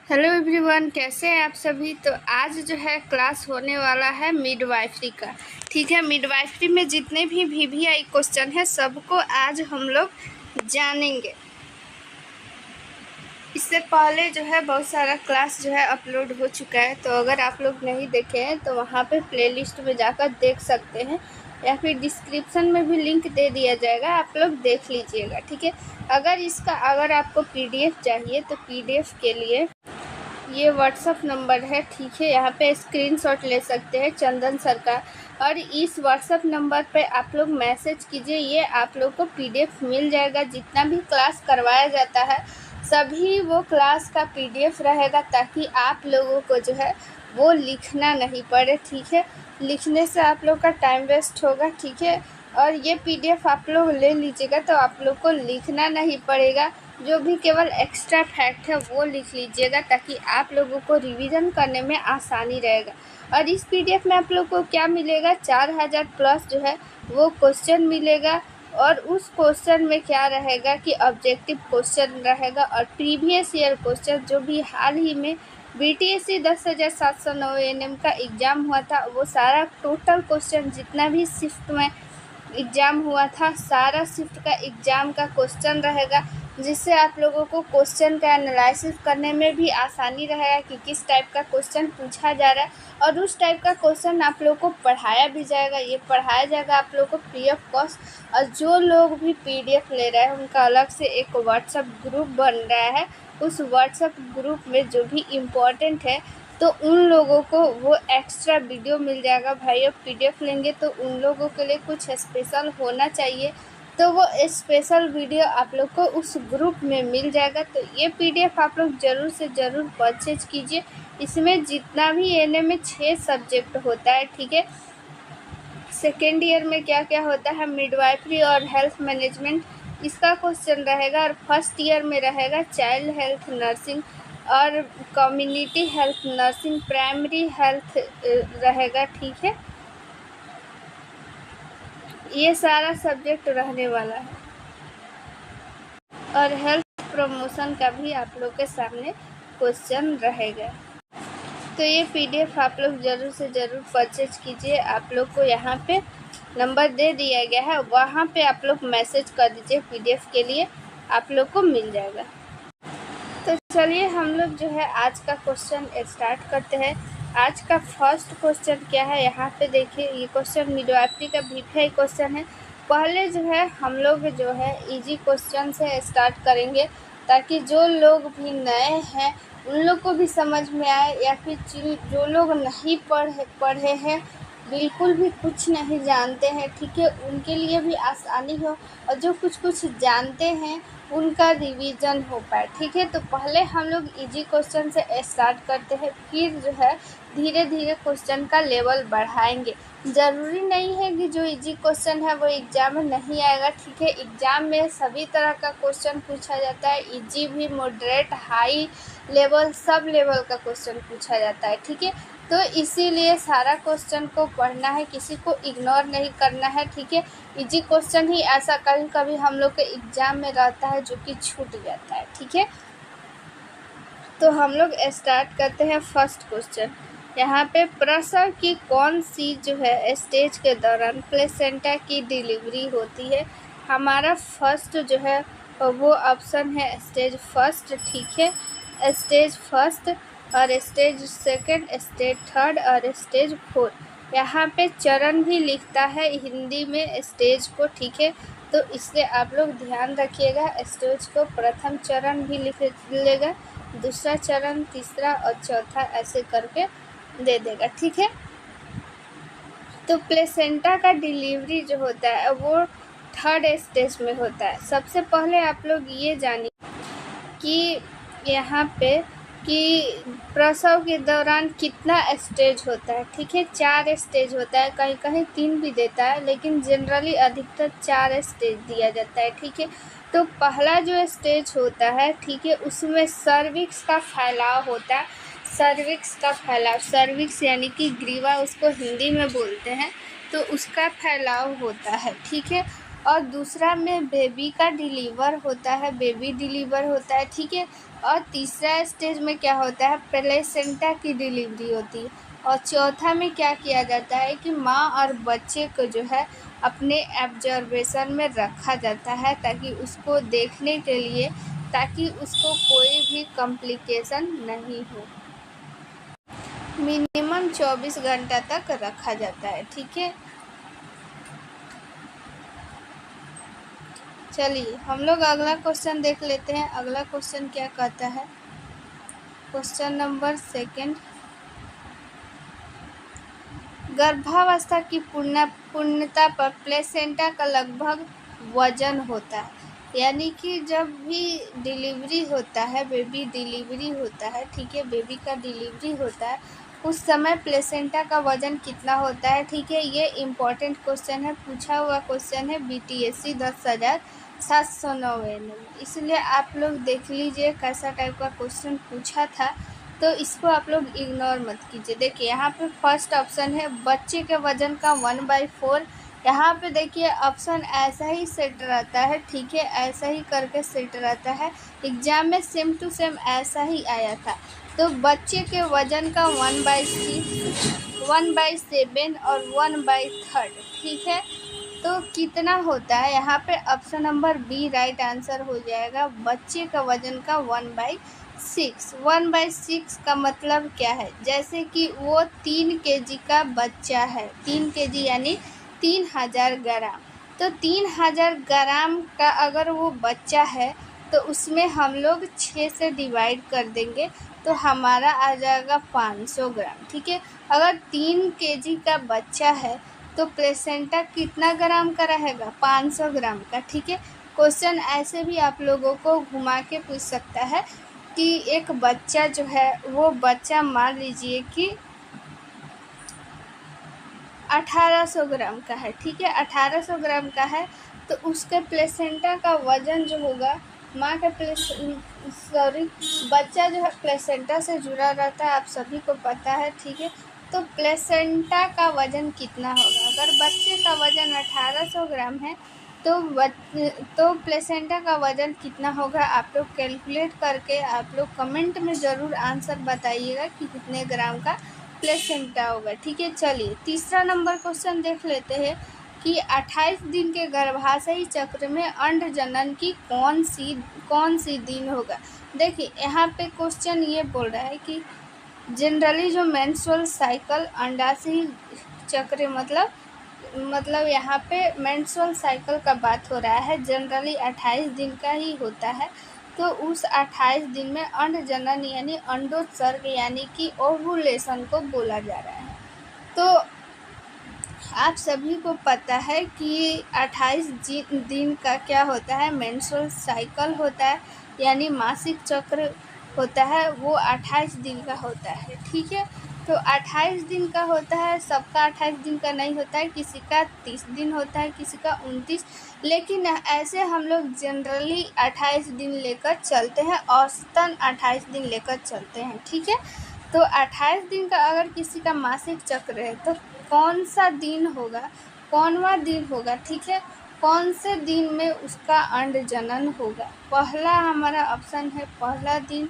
Hello everyone, कैसे हैं आप सभी। तो आज जो है क्लास होने वाला है मिडवाइफरी का। ठीक है, मिडवाइफरी में जितने भी वीवीआई क्वेश्चन है सबको आज हम लोग जानेंगे। इससे पहले जो है बहुत सारा क्लास जो है अपलोड हो चुका है, तो अगर आप लोग नहीं देखे हैं तो वहाँ पे प्लेलिस्ट में जाकर देख सकते हैं, या फिर डिस्क्रिप्शन में भी लिंक दे दिया जाएगा, आप लोग देख लीजिएगा। ठीक है, अगर आपको पीडीएफ चाहिए तो पीडीएफ के लिए ये व्हाट्सअप नंबर है। ठीक है, यहाँ पे स्क्रीनशॉट ले सकते हैं चंदन सर का, और इस व्हाट्सअप नंबर पे आप लोग मैसेज कीजिए, ये आप लोग को पीडीएफ मिल जाएगा। जितना भी क्लास करवाया जाता है सभी वो क्लास का पीडीएफ रहेगा, ताकि आप लोगों को जो है वो लिखना नहीं पड़े। ठीक है, लिखने से आप लोग का टाइम वेस्ट होगा। ठीक है, और ये पीडीएफ आप लोग ले लीजिएगा तो आप लोग को लिखना नहीं पड़ेगा। जो भी केवल एक्स्ट्रा फैक्ट है वो लिख लीजिएगा, ताकि आप लोगों को रिवीजन करने में आसानी रहेगा। और इस पीडीएफ में आप लोग को क्या मिलेगा, 4000 प्लस जो है वो क्वेश्चन मिलेगा। और उस क्वेश्चन में क्या रहेगा कि ऑब्जेक्टिव क्वेश्चन रहेगा, और प्रीवियस ईयर क्वेश्चन जो भी हाल ही में बीटीएससी 10,709 एएनएम का एग्ज़ाम हुआ था, वो सारा टोटल क्वेश्चन जितना भी शिफ्ट में एग्ज़ाम हुआ था सारा शिफ्ट का एग्ज़ाम का क्वेश्चन रहेगा, जिससे आप लोगों को क्वेश्चन का एनालिसिस करने में भी आसानी रहेगा कि किस टाइप का क्वेश्चन पूछा जा रहा है, और उस टाइप का क्वेश्चन आप लोगों को पढ़ाया भी जाएगा। ये पढ़ाया जाएगा आप लोगों को फ्री ऑफ कॉस्ट। और जो लोग भी पीडीएफ ले रहे हैं उनका अलग से एक व्हाट्सएप ग्रुप बन रहा है। उस व्हाट्सएप ग्रुप में जो भी इम्पोर्टेंट है तो उन लोगों को वो एक्स्ट्रा वीडियो मिल जाएगा। भाई अब पीडीएफ लेंगे तो उन लोगों के लिए कुछ स्पेशल होना चाहिए, तो वो स्पेशल वीडियो आप लोग को उस ग्रुप में मिल जाएगा। तो ये पीडीएफ आप लोग ज़रूर से ज़रूर परचेज कीजिए। इसमें जितना भी एनए में 6 सब्जेक्ट होता है। ठीक है, सेकेंड ईयर में क्या क्या होता है, मिडवाइफरी और हेल्थ मैनेजमेंट, इसका क्वेश्चन रहेगा। और फर्स्ट ईयर में रहेगा चाइल्ड हेल्थ नर्सिंग और community health nursing, primary health रहेगा। ठीक है, ये सारा सब्जेक्ट रहने वाला है। और हेल्थ प्रमोशन का भी आप लोग के सामने क्वेश्चन रहेगा। तो ये पीडीएफ आप लोग ज़रूर से ज़रूर परचेज कीजिए। आप लोग को यहाँ पे नंबर दे दिया गया है, वहाँ पे आप लोग मैसेज कर दीजिए, पीडीएफ के लिए आप लोग को मिल जाएगा। तो चलिए हम लोग जो है आज का क्वेश्चन स्टार्ट करते हैं। आज का फर्स्ट क्वेश्चन क्या है, यहाँ पे देखिए, ये क्वेश्चन मिडवाइफरी का वीवीआई क्वेश्चन है। पहले जो है हम लोग जो है इजी क्वेश्चन से स्टार्ट करेंगे, ताकि जो लोग भी नए हैं उन लोग को भी समझ में आए, या फिर जो लोग नहीं पढ़े हैं, बिल्कुल भी कुछ नहीं जानते हैं, ठीक है, उनके लिए भी आसानी हो, और जो कुछ जानते हैं उनका रिवीजन हो पाए। ठीक है, तो पहले हम लोग इजी क्वेश्चन से स्टार्ट करते हैं, फिर जो है धीरे धीरे क्वेश्चन का लेवल बढ़ाएंगे। ज़रूरी नहीं है कि जो इजी क्वेश्चन है वो एग्ज़ाम में नहीं आएगा। ठीक है, एग्ज़ाम में सभी तरह का क्वेश्चन पूछा जाता है, इजी भी, moderate, high level, sub level का क्वेश्चन पूछा जाता है। ठीक है, तो इसीलिए सारा क्वेश्चन को पढ़ना है, किसी को इग्नोर नहीं करना है। ठीक है, इजी क्वेश्चन ही ऐसा कभी कभी हम लोग के एग्ज़ाम में रहता है जो कि छूट जाता है। ठीक है, तो हम लोग स्टार्ट करते हैं फर्स्ट क्वेश्चन। यहाँ पे प्रसव की कौन सी जो है स्टेज के दौरान प्लेसेंटा की डिलीवरी होती है। हमारा फर्स्ट जो है वो ऑप्शन है स्टेज फर्स्ट। ठीक है, स्टेज फर्स्ट, और स्टेज सेकंड, स्टेज थर्ड और स्टेज फोर्थ। यहाँ पे चरण भी लिखता है हिंदी में स्टेज को। ठीक है, तो इससे आप लोग ध्यान रखिएगा, स्टेज को प्रथम चरण भी लिख लेगा, दूसरा चरण, तीसरा और चौथा ऐसे करके दे देगा। ठीक है, तो प्लेसेंटा का डिलीवरी जो होता है वो थर्ड स्टेज में होता है। सबसे पहले आप लोग ये जानिए कि यहाँ पे कि प्रसव के दौरान कितना स्टेज होता है। ठीक है, 4 स्टेज होता है, कहीं कहीं 3 भी देता है, लेकिन जनरली अधिकतर 4 स्टेज दिया जाता है। ठीक है, तो पहला जो स्टेज होता है, ठीक है, उसमें सर्विक्स का फैलाव होता है। सर्विक्स का फैलाव, सर्विक्स यानी कि ग्रीवा उसको हिंदी में बोलते हैं, तो उसका फैलाव होता है। ठीक है, और दूसरा में बेबी का डिलीवर होता है, बेबी डिलीवर होता है, ठीक है। और तीसरा स्टेज में क्या होता है, प्लेसेंटा की डिलीवरी होती है। और चौथा में क्या किया जाता है कि माँ और बच्चे को जो है अपने ऑब्जर्वेशन में रखा जाता है, ताकि उसको देखने के लिए, ताकि उसको कोई भी कॉम्प्लिकेशन नहीं हो। मिनिमम 24 घंटा तक रखा जाता है, ठीक है। चलिए हम लोग अगला क्वेश्चन देख लेते हैं। अगला क्वेश्चन क्या कहता है, क्वेश्चन नंबर 2, गर्भावस्था की पूर्णता पर प्लेसेंटा का लगभग वजन होता है। यानी कि जब भी डिलीवरी होता है, बेबी डिलीवरी होता है, ठीक है, बेबी का डिलीवरी होता है, उस समय प्लेसेंटा का वजन कितना होता है, ठीक है। ये इम्पोर्टेंट क्वेश्चन है, पूछा हुआ क्वेश्चन है BTSC 10,799 में, इसलिए आप लोग देख लीजिए कैसा टाइप का क्वेश्चन पूछा था, तो इसको आप लोग इग्नोर मत कीजिए। देखिए यहाँ पे फर्स्ट ऑप्शन है बच्चे के वजन का 1/4। यहाँ पे देखिए ऑप्शन ऐसा ही सेट रहता है, ठीक है, ऐसा ही करके सेट रहता है। एग्जाम में सेम टू सेम ऐसा ही आया था। तो बच्चे के वजन का 1/6, 1/7 और 1/3, ठीक है। तो कितना होता है, यहाँ पे option number B right answer हो जाएगा। बच्चे का वजन का 1/6। 1/6 का मतलब क्या है, जैसे कि वो 3 kg का बच्चा है, 3 kg यानी 3000 ग्राम। तो 3000 ग्राम का अगर वो बच्चा है तो उसमें हम लोग 6 से डिवाइड कर देंगे, तो हमारा आ जाएगा 500 ग्राम, ठीक है। अगर 3 kg का बच्चा है तो प्लेसेंटा कितना ग्राम का रहेगा, 500 ग्राम का, ठीक है। क्वेश्चन ऐसे भी आप लोगों को घुमा के पूछ सकता है कि एक बच्चा जो है, वो बच्चा मान लीजिए कि 1800 ग्राम का है, ठीक है, 1800 ग्राम का है, तो उसके प्लेसेंटा का वजन जो होगा, माँ के बच्चा जो है प्लेसेंटा से जुड़ा रहता है, आप सभी को पता है, ठीक है। तो प्लेसेंटा का वजन कितना होगा, अगर बच्चे का वजन 1800 ग्राम है तो प्लेसेंटा का वजन कितना होगा, आप लोग कैलकुलेट करके आप लोग कमेंट में ज़रूर आंसर बताइएगा कि कितने ग्राम का प्लेसेंटा होगा, ठीक है। चलिए तीसरा नंबर क्वेश्चन देख लेते हैं कि 28 दिन के गर्भाशयी चक्र में अंड जनन की कौन सी दिन होगा। देखिए यहाँ पे क्वेश्चन ये बोल रहा है कि जनरली जो मेंस्ट्रुअल साइकिल अंडाशयी चक्र मतलब यहाँ पे मेंस्ट्रुअल साइकिल का बात हो रहा है, जनरली 28 दिन का ही होता है। तो उस 28 दिन में अंड जनन यानी अंडोत्सर्ग यानी कि ओवुलेशन को बोला जा रहा है। तो आप सभी को पता है कि 28 दिन का क्या होता है, मेंस्ट्रुअल साइकिल होता है, यानी मासिक चक्र होता है, वो 28 दिन का होता है, ठीक है। तो 28 दिन का होता है, सबका 28 दिन का नहीं होता है, किसी का 30 दिन होता है, किसी का 29, लेकिन ऐसे हम लोग जनरली 28 दिन लेकर चलते हैं, औसतन 28 दिन लेकर चलते हैं, ठीक है। तो 28 दिन का अगर किसी का मासिक चक्र है तो कौन सा दिन होगा, कौनवा दिन होगा, ठीक है, कौन से दिन में उसका अंड जनन होगा। पहला हमारा ऑप्शन है पहला दिन,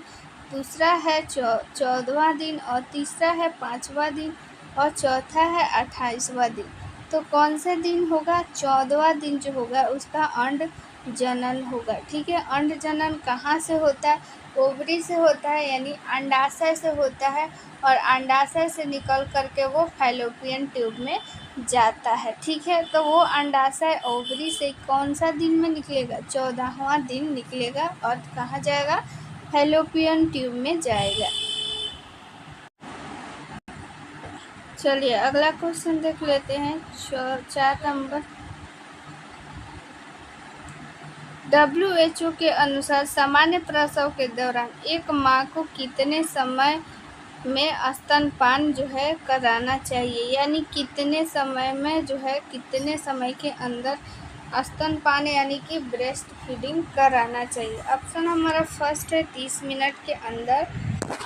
दूसरा है 14वां दिन, और तीसरा है 5वां दिन, और चौथा है 28वां दिन। तो कौन से दिन होगा, 14वां दिन जो होगा उसका अंड जनन होगा, ठीक है। अंड जनन कहाँ से होता है, ओवरी से होता है, यानी अंडाशय से होता है, और अंडाशय से निकल करके वो फैलोपियन ट्यूब में जाता है, ठीक है। तो वो अंडाशय ओवरी से कौन सा दिन में निकलेगा, 14वां दिन निकलेगा, और कहाँ जाएगा, फैलोपियन ट्यूब में जाएगा। चलिए अगला क्वेश्चन देख लेते हैं, 4 नंबर। WHO के अनुसार सामान्य प्रसव के दौरान एक माँ को कितने समय में स्तनपान जो है कराना चाहिए, यानी कितने समय में जो है, कितने समय के अंदर स्तनपान यानी कि ब्रेस्ट फीडिंग कराना चाहिए। ऑप्शन हमारा फर्स्ट है 30 मिनट के अंदर,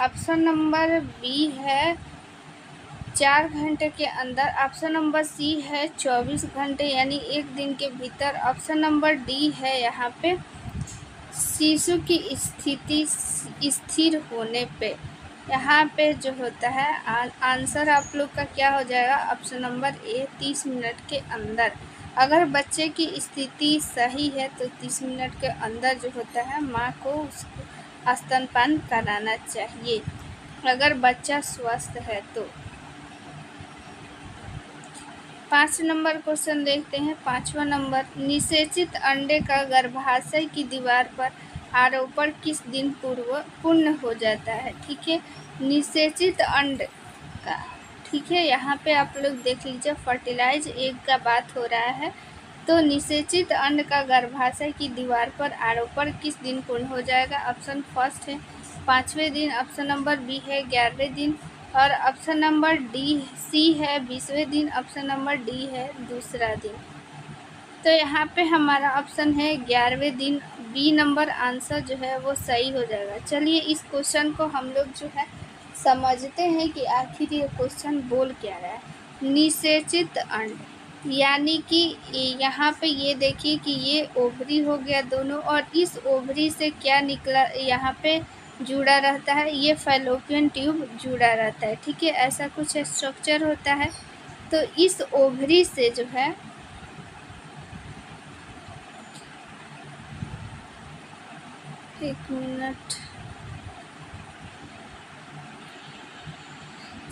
ऑप्शन नंबर बी है 4 घंटे के अंदर। ऑप्शन नंबर सी है 24 घंटे यानी 1 दिन के भीतर। ऑप्शन नंबर डी है यहाँ पे शिशु की स्थिति स्थिर होने पे। यहाँ पे जो होता है आंसर आप लोग का क्या हो जाएगा, ऑप्शन नंबर ए 30 मिनट के अंदर। अगर बच्चे की स्थिति सही है तो 30 मिनट के अंदर जो होता है माँ को उसको स्तनपान कराना चाहिए, अगर बच्चा स्वस्थ है तो। 5 नंबर क्वेश्चन देखते हैं। 5वां नंबर, निषेचित अंडे का गर्भाशय की दीवार पर आरोपण किस दिन पूर्ण हो जाता है। ठीक है, निषेचित अंड का, ठीक है, यहाँ पे आप लोग देख लीजिए फर्टिलाइज एग का बात हो रहा है। तो निषेचित अंड का गर्भाशय की दीवार पर आरोपण किस दिन पूर्ण हो जाएगा। ऑप्शन फर्स्ट है 5वें दिन, ऑप्शन नंबर बी है 11वें दिन, और ऑप्शन नंबर डी सी है 20वें दिन, ऑप्शन नंबर डी है दूसरा दिन। तो यहाँ पे हमारा ऑप्शन है 11वें दिन, बी नंबर आंसर जो है वो सही हो जाएगा। चलिए इस क्वेश्चन को हम लोग जो है समझते हैं कि आखिर ये क्वेश्चन बोल क्या रहा है। निषेचित अंड यानी कि यहाँ पे ये देखिए कि ये ओवरी हो गया दोनों, और इस ओवरी से क्या निकला यहाँ पे जुड़ा रहता है, ये फैलोपियन ट्यूब जुड़ा रहता है। ठीक है, ऐसा कुछ स्ट्रक्चर होता है। तो इस ओवरी से जो है एक मिनट,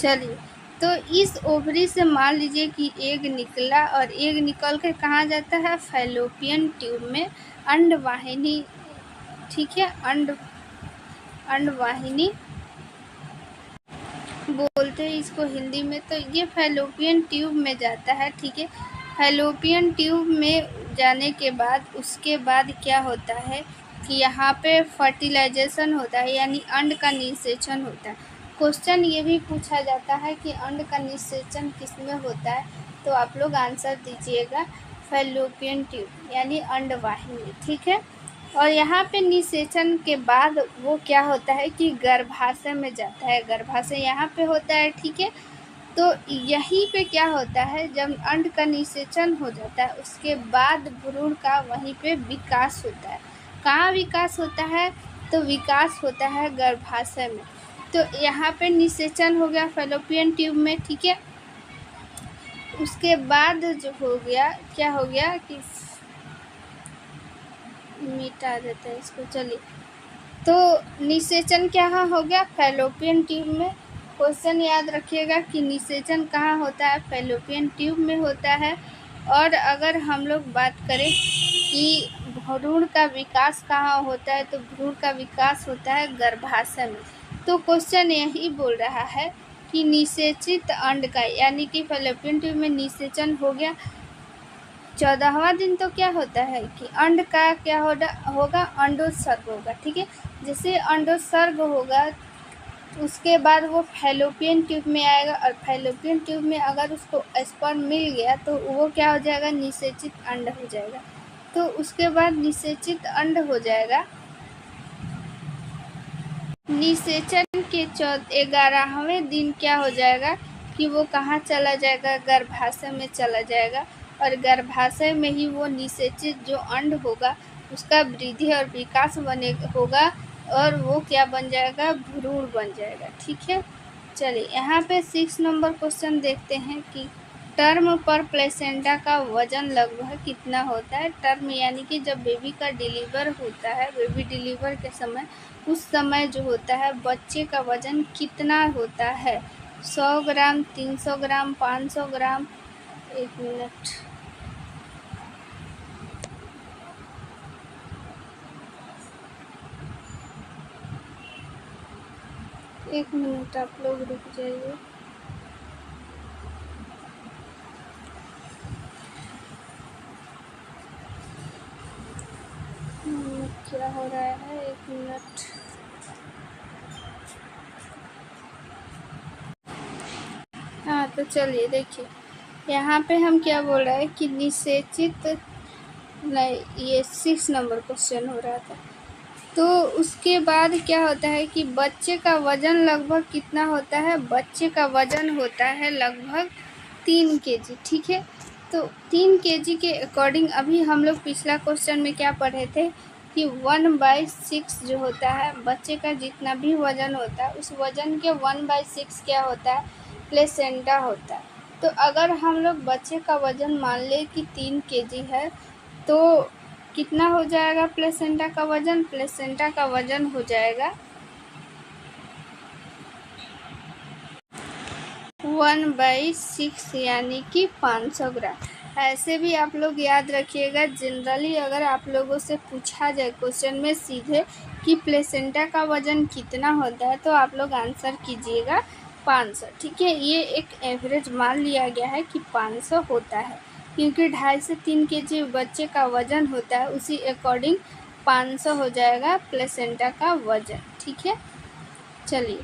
चलिए, तो इस ओवरी से मान लीजिए कि एग निकला, और एग निकल कर कहाँ जाता है, फैलोपियन ट्यूब में अंडवाहिनी। ठीक है, अंडवाहिनी बोलते हैं इसको हिंदी में। तो ये फैलोपियन ट्यूब में जाता है। ठीक है, फैलोपियन ट्यूब में जाने के बाद उसके बाद क्या होता है कि यहाँ पे फर्टिलाइजेशन होता है, यानी अंड का निषेचन होता है। क्वेश्चन ये भी पूछा जाता है कि अंड का निषेचन किसमें होता है, तो आप लोग आंसर दीजिएगा फैलोपियन ट्यूब यानी अंडवाहिनी। ठीक है, और यहाँ पे निषेचन के बाद वो क्या होता है कि गर्भाशय में जाता है। गर्भाशय यहाँ पे होता है। ठीक है, तो यहीं पे क्या होता है, जब अंड का निषेचन हो जाता है उसके बाद भ्रूण का वहीं पे विकास होता है। कहाँ विकास होता है, तो विकास होता है गर्भाशय में। तो यहाँ पे निषेचन हो गया फैलोपियन ट्यूब में। ठीक है, उसके बाद जो हो गया, क्या हो गया कि मिटा देते हैं इसको। चलिए, तो निषेचन क्या हो गया, फैलोपियन ट्यूब में। क्वेश्चन याद रखिएगा कि निषेचन कहाँ होता है, फैलोपियन ट्यूब में होता है। और अगर हम लोग बात करें कि भ्रूण का विकास कहाँ होता है, तो भ्रूण का विकास होता है गर्भाशय में। तो क्वेश्चन यही बोल रहा है कि निषेचित अंड का यानी कि फैलोपियन ट्यूब में निषेचन हो गया 14वां दिन, तो क्या होता है कि अंड का क्या होगा, अंडोत्सर्ग होगा। ठीक है, जैसे अंडोत्सर्ग होगा उसके बाद वो फैलोपियन ट्यूब में आएगा, और फैलोपियन ट्यूब में अगर उसको स्पर्म मिल गया तो वो क्या हो जाएगा, निषेचित अंड हो जाएगा। तो उसके बाद निषेचित अंड हो जाएगा। निषेचन के 11वें दिन क्या हो जाएगा कि वो कहाँ चला जाएगा, गर्भाशय में चला जाएगा, और गर्भाशय में ही वो निषेचित जो अंड होगा उसका वृद्धि और विकास होगा, और वो क्या बन जाएगा, भ्रूण बन जाएगा। ठीक है, चलिए यहाँ पे 6 नंबर क्वेश्चन देखते हैं कि टर्म पर प्लेसेंटा का वजन लगभग कितना होता है। टर्म यानी कि जब बेबी का डिलीवर होता है, बेबी डिलीवर के समय, उस समय जो होता है बच्चे का वजन कितना होता है, 100 ग्राम, 300 ग्राम, 500 ग्राम। एक मिनट, आप लोग रुक जाइए। क्या हो रहा है, एक मिनट। हाँ, तो चलिए देखिए यहाँ पे हम क्या बोल रहे हैं कि निषेचित नहीं, ये 6 नंबर क्वेश्चन हो रहा था। तो उसके बाद क्या होता है कि बच्चे का वज़न लगभग कितना होता है, बच्चे का वज़न होता है लगभग 3 केजी, ठीक है। तो 3 केजी के अकॉर्डिंग अभी हम लोग पिछला क्वेश्चन में क्या पढ़े थे कि 1/6 जो होता है बच्चे का जितना भी वज़न होता है उस वज़न के 1/6 क्या होता है, प्लेसेंटा होता है। तो अगर हम लोग बच्चे का वज़न मान लें कि 3 केजी है तो कितना हो जाएगा प्लेसेंटा का वज़न? प्लेसेंटा का वज़न हो जाएगा 1/6 यानी कि 500 ग्राम। ऐसे भी आप लोग याद रखिएगा, जनरली अगर आप लोगों से पूछा जाए क्वेश्चन में सीधे कि प्लेसेंटा का वज़न कितना होता है तो आप लोग आंसर कीजिएगा 500, ठीक है। ये एक एवरेज मान लिया गया है कि 500 होता है, क्योंकि 2.5 से 3 केजी बच्चे का वज़न होता है, उसी अकॉर्डिंग 500 हो जाएगा प्लेसेंटा का वज़न, ठीक है। चलिए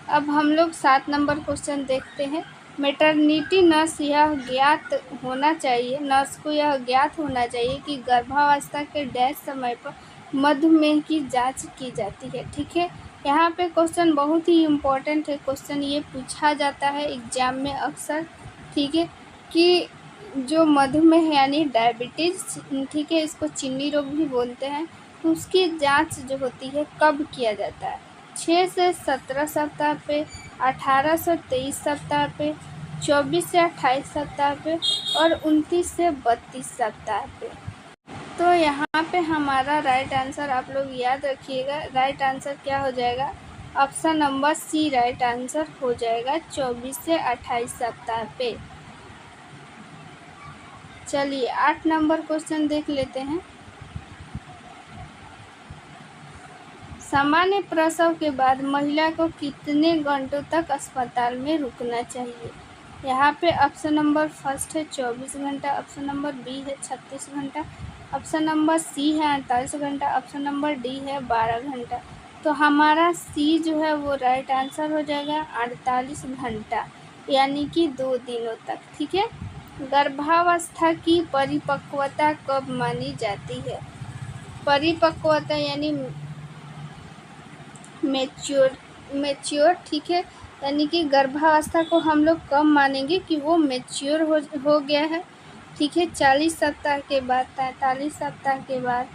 अब हम लोग 7 नंबर क्वेश्चन देखते हैं। मैटरनिटी नर्स यह ज्ञात होना चाहिए, नर्स को यह ज्ञात होना चाहिए कि गर्भावस्था के डैश समय पर मधुमेह की जांच की जाती है, ठीक है। यहाँ पे क्वेश्चन बहुत ही इम्पोर्टेंट है, क्वेश्चन ये पूछा जाता है एग्जाम में अक्सर, ठीक है, कि जो मधुमेह यानी डायबिटीज़, ठीक है, इसको चीनी रोग भी बोलते हैं, तो उसकी जांच जो होती है कब किया जाता है? 6 से 17 सप्ताह पे, 18 से 23 सप्ताह पे, 24 से 28 सप्ताह पे और 29 से 32 सप्ताह पे। तो यहाँ पे हमारा राइट आंसर आप लोग याद रखिएगा, राइट आंसर क्या हो जाएगा? Option number C right answer हो जाएगा 24 से 28 सप्ताह पे। चलिए 8 नंबर क्वेश्चन देख लेते हैं। सामान्य प्रसव के बाद महिला को कितने घंटों तक अस्पताल में रुकना चाहिए? यहाँ पे ऑप्शन नंबर फर्स्ट है 24 घंटा, ऑप्शन नंबर बी है 36 घंटा, ऑप्शन नंबर सी है 48 घंटा, ऑप्शन नंबर डी है 12 घंटा। तो हमारा सी जो है वो राइट आंसर हो जाएगा 48 घंटा, यानी कि 2 दिनों तक, ठीक है। गर्भावस्था की परिपक्वता कब मानी जाती है? परिपक्वता यानी मैच्योर, ठीक है, यानी कि गर्भावस्था को हम लोग कब मानेंगे कि वो मैच्योर हो गया है, ठीक है। 40 सप्ताह के बाद, 43 सप्ताह के बाद,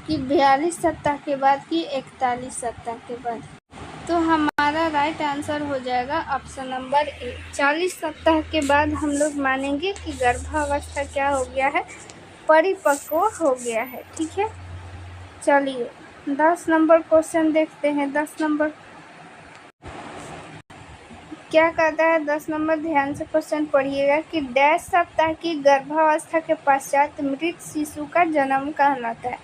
कि 42 सप्ताह के बाद, कि 41 सप्ताह के बाद। तो हमारा राइट आंसर हो जाएगा ऑप्शन नंबर ए, 40 सप्ताह के बाद हम लोग मानेंगे कि गर्भावस्था क्या हो गया है, परिपक्व हो गया है, ठीक है। चलिए 10 नंबर क्वेश्चन देखते हैं। 10 नंबर क्या कहता है? 10 नंबर ध्यान से क्वेश्चन पढ़िएगा कि डैश सप्ताह की गर्भावस्था के पश्चात मृत शिशु का जन्म कहलाता है।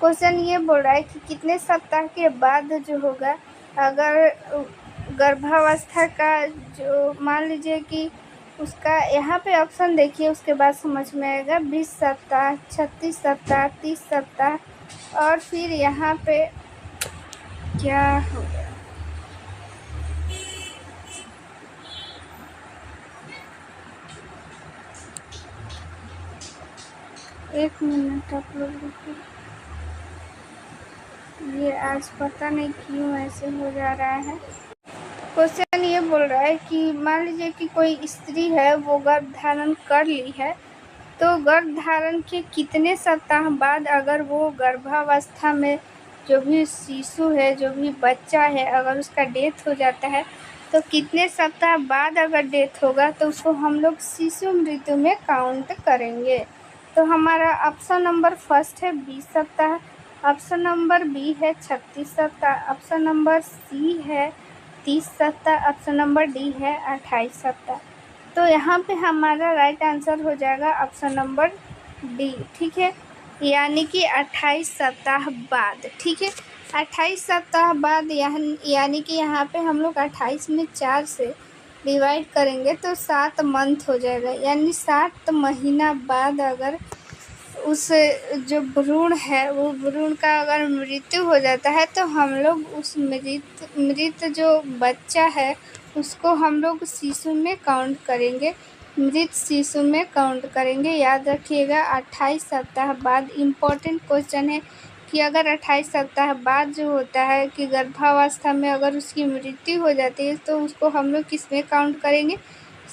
क्वेश्चन ये बोल रहा है कि कितने सप्ताह के बाद जो होगा, अगर गर्भावस्था का जो मान लीजिए कि उसका, यहाँ पे ऑप्शन देखिए उसके बाद समझ में आएगा, 20 सप्ताह, 36 सप्ताह, 30 सप्ताह और फिर यहाँ पे क्या होगा, एक मिनट आप लोग रुकिए, ये आज पता नहीं क्यों ऐसे हो जा रहा है। क्वेश्चन ये बोल रहा है कि मान लीजिए कि कोई स्त्री है, वो गर्भ धारण कर ली है, तो गर्भ धारण के कितने सप्ताह बाद अगर वो गर्भावस्था में जो भी शिशु है, जो भी बच्चा है, अगर उसका डेथ हो जाता है तो कितने सप्ताह बाद अगर डेथ होगा तो उसको हम लोग शिशु मृत्यु में काउंट करेंगे। तो हमारा ऑप्शन नंबर फर्स्ट है 20 सप्ताह, ऑप्शन नंबर बी है 36 सप्ताह, ऑप्शन नंबर सी है 30 सप्ताह, ऑप्शन नंबर डी है 28 सप्ताह। तो यहाँ पे हमारा राइट आंसर हो जाएगा ऑप्शन नंबर डी, ठीक है, यानी कि 28 सप्ताह बाद, ठीक है। 28 सप्ताह बाद यानी कि यहाँ पे हम लोग 28 में 4 से डिवाइड करेंगे तो 7 मंथ हो जाएगा, यानी 7 महीना बाद अगर उस जो भ्रूण है वो भ्रूण का अगर मृत्यु हो जाता है तो हम लोग उस मृत जो बच्चा है उसको हम लोग शिशु में काउंट करेंगे, मृत शिशु में काउंट करेंगे। याद रखिएगा 28 सप्ताह बाद इम्पोर्टेंट क्वेश्चन है कि अगर 28 सप्ताह बाद जो होता है कि गर्भावस्था में अगर उसकी मृत्यु हो जाती है तो उसको हम लोग किस में काउंट करेंगे?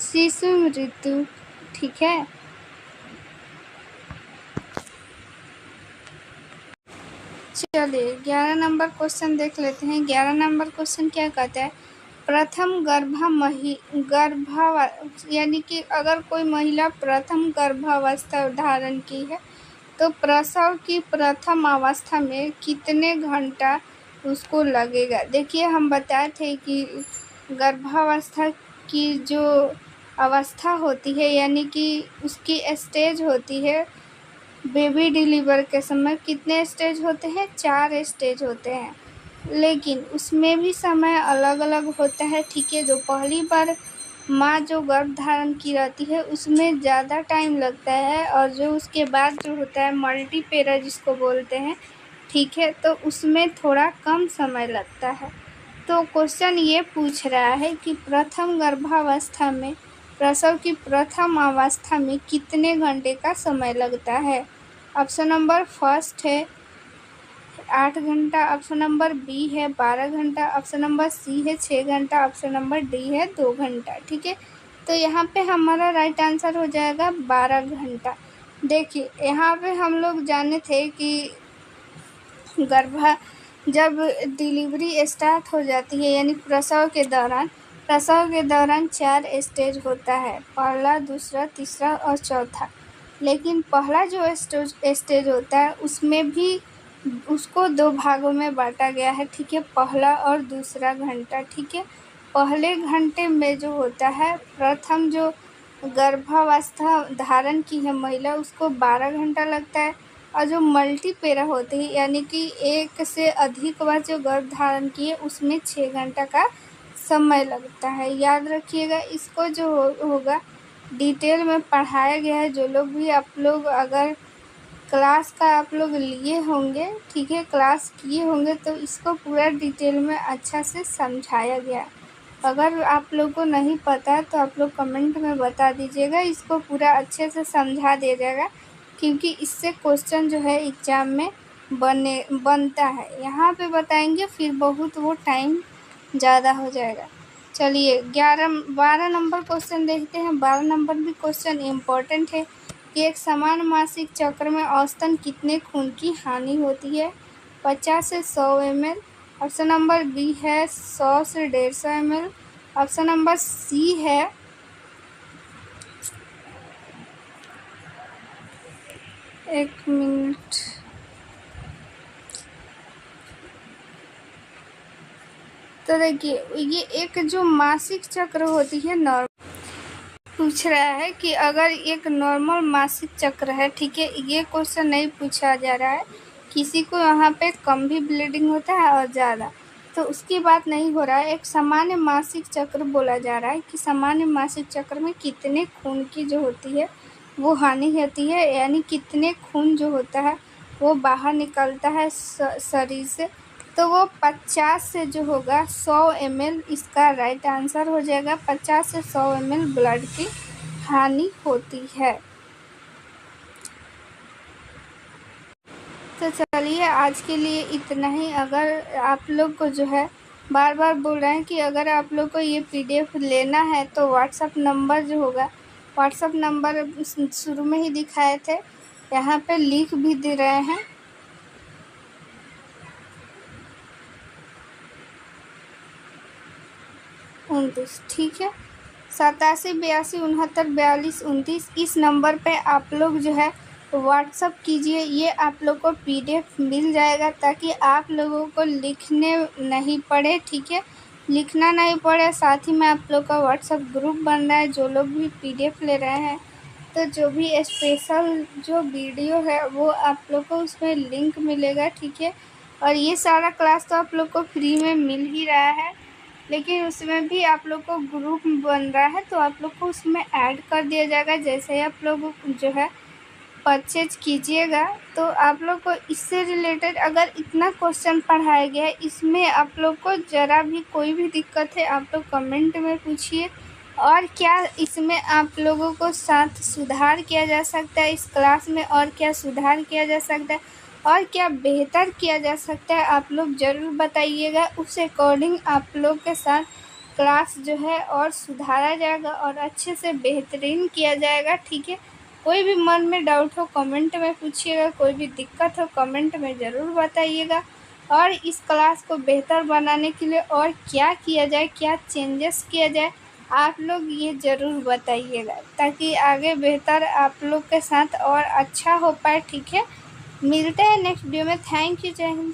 शिशु मृत्यु। ठीक है। चलिए 11 नंबर क्वेश्चन देख लेते हैं। 11 नंबर क्वेश्चन क्या कहता है? प्रथम यानी कि अगर कोई महिला प्रथम गर्भावस्था धारण की है तो प्रसव की प्रथम अवस्था में कितने घंटा उसको लगेगा? देखिए हम बताए थे कि गर्भावस्था की जो अवस्था होती है यानी कि उसकी स्टेज होती है, बेबी डिलीवर के समय कितने स्टेज होते हैं? 4 स्टेज होते हैं, लेकिन उसमें भी समय अलग अलग होता है। ठीक है। जो पहली बार माँ जो गर्भ धारण की रहती है उसमें ज़्यादा टाइम लगता है, और जो उसके बाद जो होता है मल्टीपेरा जिसको बोलते हैं, ठीक है, तो उसमें थोड़ा कम समय लगता है। तो क्वेश्चन ये पूछ रहा है कि प्रथम गर्भावस्था में प्रसव की प्रथम अवस्था में कितने घंटे का समय लगता है? ऑप्शन नंबर फर्स्ट है 8 घंटा, ऑप्शन नंबर बी है 12 घंटा, ऑप्शन नंबर सी है 6 घंटा, ऑप्शन नंबर डी है 2 घंटा। ठीक है। तो यहाँ पे हमारा राइट आंसर हो जाएगा 12 घंटा। देखिए यहाँ पे हम लोग जाने थे कि जब डिलीवरी स्टार्ट हो जाती है यानी प्रसव के दौरान 4 स्टेज होता है, पहला, दूसरा, तीसरा और चौथा। लेकिन पहला जो स्टेज होता है उसमें भी उसको 2 भागों में बांटा गया है। ठीक है। पहला और दूसरा घंटा। ठीक है। पहले घंटे में जो होता है प्रथम जो गर्भावस्था धारण की है महिला उसको 12 घंटा लगता है, और जो मल्टीपेरा होती है यानी कि एक से अधिक बार जो गर्भ धारण की है उसमें 6 घंटा का समय लगता है। याद रखिएगा इसको जो होगा डिटेल में पढ़ाया गया है। जो लोग भी आप लोग अगर क्लास का आप लोग लिए होंगे, ठीक है, क्लास किए होंगे, तो इसको पूरा डिटेल में अच्छा से समझाया गया है। अगर आप लोग को नहीं पता तो आप लोग कमेंट में बता दीजिएगा, इसको पूरा अच्छे से समझा दिया जाएगा, क्योंकि इससे क्वेश्चन जो है एग्ज़ाम में बनता है। यहाँ पे बताएंगे फिर बहुत वो टाइम ज़्यादा हो जाएगा। चलिए 12 नंबर क्वेश्चन देखते हैं। 12 नंबर भी क्वेश्चन इम्पोर्टेंट है कि एक समान मासिक चक्र में औसतन कितने खून की हानि होती है? 50 से 100 ml, ऑप्शन नंबर बी है 100 से 150 ml, ऑप्शन नंबर सी है 1 मिनट, तो देखिए ये एक जो मासिक चक्र होती है नॉर्मल पूछ रहा है कि अगर एक नॉर्मल मासिक चक्र है, ठीक है, ये क्वेश्चन नहीं पूछा जा रहा है किसी को यहाँ पे कम भी ब्लीडिंग होता है और ज़्यादा, तो उसकी बात नहीं हो रहा है। एक सामान्य मासिक चक्र बोला जा रहा है कि सामान्य मासिक चक्र में कितने खून की जो होती है वो हानि होती है, यानी कितने खून जो होता है वो बाहर निकलता है शरीर से। तो वो 50 से जो होगा 100 ml इसका राइट आंसर हो जाएगा। 50 से 100 ml ब्लड की हानि होती है। तो चलिए आज के लिए इतना ही। अगर आप लोग को जो है बार बार बोल रहे हैं कि अगर आप लोग को ये PDF लेना है तो व्हाट्सअप नंबर जो होगा, व्हाट्सअप नंबर शुरू में ही दिखाए थे, यहाँ पे लिख भी दे रहे हैं। ठीक है, 87 82 69 42 29 इस नंबर पे आप लोग जो है व्हाट्सअप कीजिए। ये आप लोग को PDF मिल जाएगा ताकि आप लोगों को लिखने नहीं पड़े। ठीक है, लिखना नहीं पड़े। साथ ही में आप लोग का व्हाट्सअप ग्रुप बन रहा है जो लोग भी PDF ले रहे हैं, तो जो भी स्पेशल जो वीडियो है वो आप लोग को उसमें लिंक मिलेगा। ठीक है, और ये सारा क्लास तो आप लोग को फ्री में मिल ही रहा है, लेकिन उसमें भी आप लोग को ग्रुप बन रहा है तो आप लोग को उसमें ऐड कर दिया जाएगा। जैसे ही आप लोग जो है परचेज कीजिएगा तो आप लोग को इससे रिलेटेड अगर इतना क्वेश्चन पढ़ाया गया है, इसमें आप लोग को ज़रा भी कोई भी दिक्कत है आप लोग कमेंट में पूछिए, और क्या इसमें आप लोगों को साथ सुधार किया जा सकता है, इस क्लास में और क्या सुधार किया जा सकता है और क्या बेहतर किया जा सकता है, आप लोग ज़रूर बताइएगा। उस अकॉर्डिंग आप लोग के साथ क्लास जो है और सुधारा जाएगा और अच्छे से बेहतरीन किया जाएगा, ठीक है। कोई भी मन में डाउट हो कमेंट में पूछिएगा, कोई भी दिक्कत हो कमेंट में ज़रूर बताइएगा। और इस क्लास को बेहतर बनाने के लिए और क्या किया जाए, क्या चेंजेस किया जाए, आप लोग ये ज़रूर बताइएगा, ताकि आगे बेहतर आप लोग के साथ और अच्छा हो पाए, ठीक है। मिलते हैं नेक्स्ट वीडियो में। थैंक यू, जय हिंद।